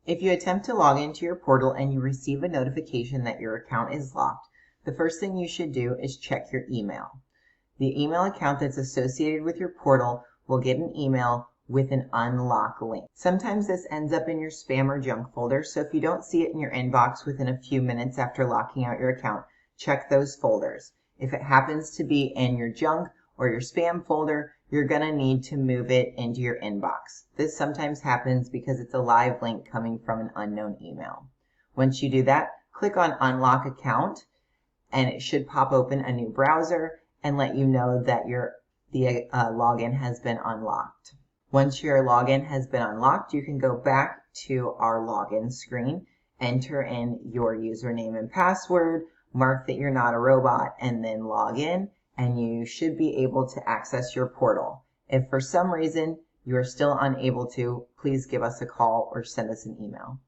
If you attempt to log into your portal and you receive a notification that your account is locked, the first thing you should do is check your email. The email account that's associated with your portal will get an email with an unlock link. Sometimes this ends up in your spam or junk folder, so if you don't see it in your inbox within a few minutes after locking out your account, check those folders. If it happens to be in your junk or your spam folder, you're going to need to move it into your inbox. This sometimes happens because it's a live link coming from an unknown email. Once you do that, click on Unlock Account, and it should pop open a new browser and let you know that the login has been unlocked. Once your login has been unlocked, you can go back to our login screen, enter in your username and password, mark that you're not a robot, and then log in, and you should be able to access your portal. If for some reason you are still unable to, please give us a call or send us an email.